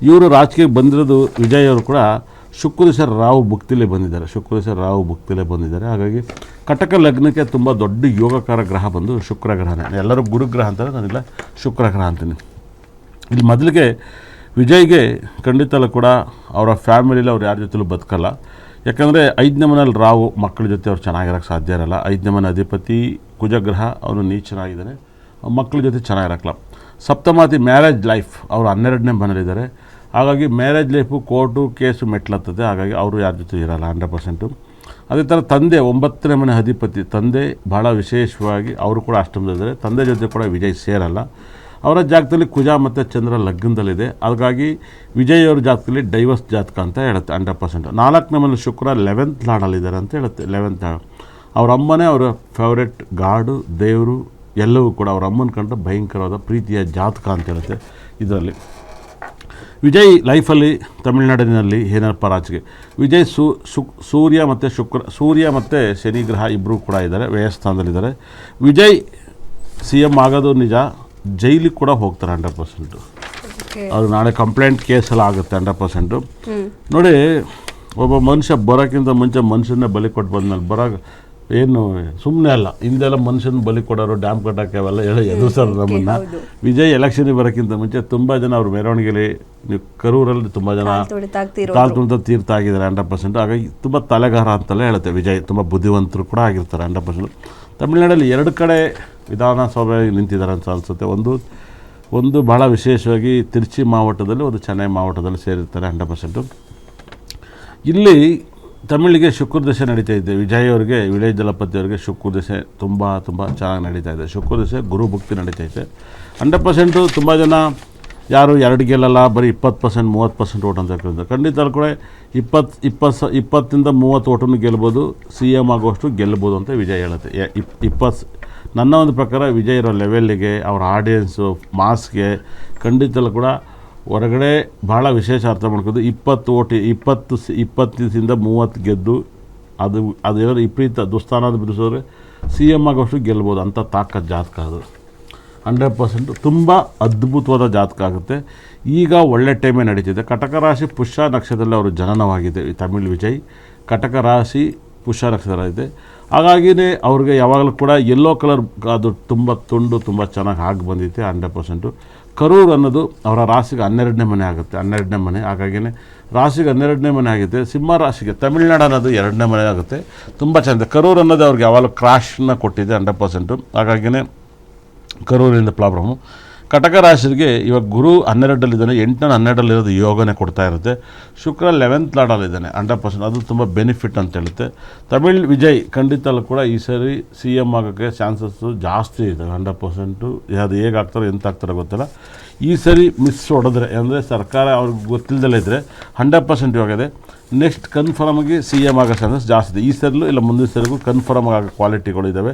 ಇವರು ರಾಜಕೀಯಕ್ಕೆ ಬಂದಿರೋದು ವಿಜಯ್ ಅವರು ಕೂಡ ಶುಕ್ರದೇಶ ರಾಹು ಭುಕ್ತಿಲೇ ಬಂದಿದ್ದಾರೆ. ಹಾಗಾಗಿ ಕಟಕ ಲಗ್ನಕ್ಕೆ ತುಂಬ ದೊಡ್ಡ ಯೋಗಕಾರ ಗ್ರಹ ಬಂದು ಶುಕ್ರ ಗ್ರಹನೇ. ಎಲ್ಲರೂ ಗುರುಗ್ರಹ ಅಂತಾರೆ, ನಾನಿಲ್ಲ ಶುಕ್ರ ಗ್ರಹ ಅಂತೀನಿ. ಇಲ್ಲಿ ಮೊದಲಿಗೆ ವಿಜಯ್ಗೆ ಖಂಡಿತಲ್ಲೂ ಕೂಡ ಅವರ ಫ್ಯಾಮಿಲಿಯಲ್ಲಿ ಅವ್ರು ಯಾರ ಜೊತೆಲೂ ಬದುಕಲ್ಲ. ಯಾಕಂದರೆ 5ನೇ ಮನೇಲಿ ರಾವು, ಮಕ್ಕಳ ಜೊತೆ ಅವ್ರು ಚೆನ್ನಾಗಿರೋಕ್ಕೆ ಸಾಧ್ಯ ಇರಲ್ಲ. 5ನೇ ಮನೆ ಅಧಿಪತಿ ಕುಜಗ್ರಹ, ಅವನು ನೀಚನಾಗಿದ್ದಾನೆ, ಮಕ್ಕಳ ಜೊತೆ ಚೆನ್ನಾಗಿರಕ್ಕಲ್ಲ. ಸಪ್ತಮಾತಿ ಮ್ಯಾರೇಜ್ ಲೈಫ್, ಅವರು 12ನೇ ಮನೇಲಿದ್ದಾರೆ. ಹಾಗಾಗಿ ಮ್ಯಾರೇಜ್ ಲೈಫು ಕೋರ್ಟು ಕೇಸು ಮೆಟ್ಲತ್ತದೆ. ಹಾಗಾಗಿ ಅವರು ಯಾರ ಜೊತೆ ಇರಲ್ಲ 100%. ಅದೇ ಥರ ತಂದೆ 9ನೇ ಮನೆ ಅಧಿಪತಿ, ತಂದೆ ಭಾಳ ವಿಶೇಷವಾಗಿ ಅವರು ಕೂಡ ಅಷ್ಟಮದಲ್ಲಿದ್ದಾರೆ. ತಂದೆ ಜೊತೆ ಕೂಡ ವಿಜಯ್ ಸೇರಲ್ಲ. ಅವರ ಜಾತಕದಲ್ಲಿ ಕುಜ ಮತ್ತು ಚಂದ್ರ ಲಗ್ನದಲ್ಲಿದೆ. ಹಾಗಾಗಿ ವಿಜಯ್ ಅವ್ರ ಜಾತಕದಲ್ಲಿ ಡೈವರ್ಸ್ ಜಾತಕ ಅಂತ ಹೇಳುತ್ತೆ 100%. 4ನೇ ಮನೆ ಶುಕ್ರ 11th ಲಾಡಲ್ಲಿದ್ದಾರೆ ಅಂತ ಹೇಳುತ್ತೆ. 11th ಲಾಡ್ ಅವ್ರ ಅಮ್ಮನೇ ಅವರ ಫೇವ್ರೆಟ್ ಗಾಡು, ದೇವರು ಎಲ್ಲವೂ ಕೂಡ ಅವ್ರ ಅಮ್ಮನ ಕಂಡು ಭಯಂಕರವಾದ ಪ್ರೀತಿಯ ಜಾತಕ ಅಂತ ಹೇಳುತ್ತೆ. ಇದರಲ್ಲಿ ವಿಜಯ್ ಲೈಫಲ್ಲಿ ತಮಿಳುನಾಡಿನಲ್ಲಿ ಏನಪ್ಪ ರಾಜಕೀಯ ವಿಜಯ್ ಸೂರ್ಯ ಮತ್ತು ಶನಿ ಗ್ರಹ ಇಬ್ಬರೂ ಕೂಡ ಇದ್ದಾರೆ, ವ್ಯಯಸ್ಥಾನದಲ್ಲಿದ್ದಾರೆ. ವಿಜಯ್ CM ಆಗೋದು ನಿಜ, ಜೈಲಿಗೆ ಕೂಡ ಹೋಗ್ತಾರೆ 100%. ಅದು ನಾಳೆ ಕಂಪ್ಲೇಂಟ್ ಕೇಸೆಲ್ಲ ಆಗುತ್ತೆ 100%. ನೋಡಿ, ಒಬ್ಬ ಮನುಷ್ಯ ಬರೋಕ್ಕಿಂತ ಮುಂಚೆ ಮನುಷ್ಯನ್ನೇ ಬಲಿ ಕೊಟ್ಟು ಬಂದ್ಮೇಲೆ ಬರೋಕೆ ಏನು ಸುಮ್ಮನೆ ಅಲ್ಲ. ಹಿಂದೆಲ್ಲ ಮನುಷ್ಯನ ಬಲಿ ಕೊಡೋರು, ಡ್ಯಾಮ್ ಕಟ್ಟೋಕ್ಕೆ ಅವೆಲ್ಲ ಎದುರಿಸೋರು ನಮ್ಮನ್ನು. ವಿಜಯ್ ಎಲೆಕ್ಷನ್ಗೆ ಬರೋಕ್ಕಿಂತ ಮುಂಚೆ ತುಂಬ ಜನ ಅವ್ರ ಮೆರವಣಿಗೆಯಲ್ಲಿ, ನೀವು ಕರೂರಲ್ಲಿ ತುಂಬ ಜನ ಕಾಲು ತುಳಿತ ತೀರ್ಥ ಆಗಿದ್ದಾರೆ 100%. ಹಾಗಾಗಿ ತುಂಬ ತಲೆಗಾರ ಅಂತಲೇ ಹೇಳುತ್ತೆ. ವಿಜಯ್ ತುಂಬ ಬುದ್ಧಿವಂತರು ಕೂಡ ಆಗಿರ್ತಾರೆ 100%. ತಮಿಳುನಾಡಲ್ಲಿ 2 ಕಡೆ ವಿಧಾನಸಭೆ ನಿಂತಿದ್ದಾರೆ ಅಂತ ಅನಿಸುತ್ತೆ. ಒಂದು ಭಾಳ ವಿಶೇಷವಾಗಿ ತಿರುಚಿ ಮಾವಟದಲ್ಲಿ, ಒಂದು ಚೆನ್ನೈ ಮಾವಟದಲ್ಲಿ ಸೇರಿರ್ತಾರೆ 100%. ಇಲ್ಲಿ ತಮಿಳಿಗೆ ಶುಕ್ರದಶೆ ನಡೀತಾ ಇದೆ. ವಿಜಯ್ ಅವರಿಗೆ, ವಿಜಯ್ ದಳಪತಿ ಅವರಿಗೆ ಶುಕ್ರದಶೆ ತುಂಬ ಚೆನ್ನಾಗಿ ನಡೀತಾ ಇದೆ. ಶುಕ್ರದಶೆ ಗುರು ಭುಕ್ತಿ ನಡೀತೈತೆ 100%. ತುಂಬ ಜನ ಯಾರು 2 ಗೆಲ್ಲಲ್ಲ, ಬರೀ 20% 30% ಓಟ್ ಅಂತ ಕೇಳಿದ್ರು. ಖಂಡಿತ ಕೂಡ 20ರಿಂದ 30 ಓಟನ್ನು ಗೆಲ್ಬೋದು, CM ಆಗುವಷ್ಟು ಗೆಲ್ಬೋದು ಅಂತ ವಿಜಯ್ ಹೇಳುತ್ತೆ. 20 ನನ್ನ ಒಂದು ಪ್ರಕಾರ ವಿಜಯ್ ಇರೋ ಲೆವೆಲ್ಲಿಗೆ, ಅವರ ಆಡಿಯನ್ಸು ಮಾಸ್ಗೆ ಖಂಡಿತಲ್ಲೂ ಕೂಡ ಹೊರಗಡೆ ಭಾಳ ವಿಶೇಷ ಅರ್ಥ ಮಾಡ್ಕೋದು. 20ರಿಂದ 30 ಗೆದ್ದು ಅದು ಏನಾದ್ರು ವಿಪರೀತ ದುಸ್ಥಾನದ ಬಿಡಿಸೋದ್ರೆ CM ಆಗೋಷ್ಟು ಗೆಲ್ಬೋದು ಅಂತ ತಾಕತ್ ಜಾತಕ ಅದು 100%. ತುಂಬ ಅದ್ಭುತವಾದ ಜಾತಕ ಆಗುತ್ತೆ. ಈಗ ಒಳ್ಳೆ ಟೈಮೇ ನಡೀತಿದೆ. ಕಟಕ ರಾಶಿ ಪುಷ್ಯ ನಕ್ಷತ್ರದಲ್ಲಿ ಅವರು ಜನನವಾಗಿದೆ. ತಮಿಳ್ ವಿಜಯ್ ಕಟಕ ರಾಶಿ ಪುಷ್ಯ ನಕ್ಷತ್ರ ಇದೆ. ಹಾಗಾಗಿಯೇ ಅವ್ರಿಗೆ ಯಾವಾಗಲೂ ಕೂಡ ಯೆಲ್ಲೋ ಕಲರ್ ಅದು ತುಂಬ ಚೆನ್ನಾಗಿ ಆಗಿ ಬಂದಿದೆ 100%. ಕರೂರ್ ಅನ್ನೋದು ಅವರ ರಾಶಿಗೆ 12ನೇ ಮನೆ ಆಗುತ್ತೆ. 12ನೇ ಮನೆ, ಹಾಗಾಗಿಯೇ ರಾಶಿಗೆ 12ನೇ ಮನೆ ಆಗಿದೆ. ಸಿಂಹ ರಾಶಿಗೆ ತಮಿಳುನಾಡು ಅನ್ನೋದು 2ನೇ ಮನೆ ಆಗುತ್ತೆ. ತುಂಬ ಚೆಂದ. ಕರೂರ್ ಅನ್ನೋದು ಅವ್ರಿಗೆ ಯಾವಾಗಲೂ ಕ್ರಾಶನ್ನ ಕೊಟ್ಟಿದೆ 100%. ಹಾಗಾಗಿಯೇ ಕರೂರಿಂದ ಪ್ರಾಬ್ಲಮ್ಮು. ಕಟಕ ರಾಶಿಗೆ ಇವಾಗ ಗುರು 12ರಲ್ಲಿದ್ದಾನೆ, 8ನೇ 12ರಲ್ಲಿರೋದು ಯೋಗನೇ ಕೊಡ್ತಾ ಇರುತ್ತೆ. ಶುಕ್ರ 11th ಲಾಡಲ್ಲಿದ್ದಾನೆ 100%. ಅದು ತುಂಬ ಬೆನಿಫಿಟ್ ಅಂತ ಹೇಳುತ್ತೆ. ತಮಿಳ್ ವಿಜಯ್ ಖಂಡಿತಲ್ಲೂ ಕೂಡ ಈ ಸರಿ CM ಆಗೋಕ್ಕೆ ಚಾನ್ಸಸ್ಸು ಜಾಸ್ತಿ ಇದೆ 100%. ಅದು ಹೇಗಾಗ್ತಾರೋ ಎಂತ ಆಗ್ತಾರೋ ಗೊತ್ತಿಲ್ಲ. ಈ ಸರಿ ಮಿಸ್ ಹೊಡೆದ್ರೆ, ಅಂದರೆ ಸರ್ಕಾರ ಅವ್ರಿಗೆ ಗೊತ್ತಿಲ್ಲದಲ್ಲೇ ಇದ್ದರೆ 100% ಇವಾಗಿದೆ. ನೆಕ್ಸ್ಟ್ ಕನ್ಫರ್ಮಾಗಿ CM ಆಗೋ ಚಾನ್ಸಸ್ ಜಾಸ್ತಿ ಇದೆ. ಈ ಸರಿಲೂ ಇಲ್ಲ ಮುಂದಿನ ಸರಿಗೂ ಕನ್ಫರ್ಮ್ ಆಗೋ ಕ್ವಾಲಿಟಿಗಳು ಇದ್ದಾವೆ.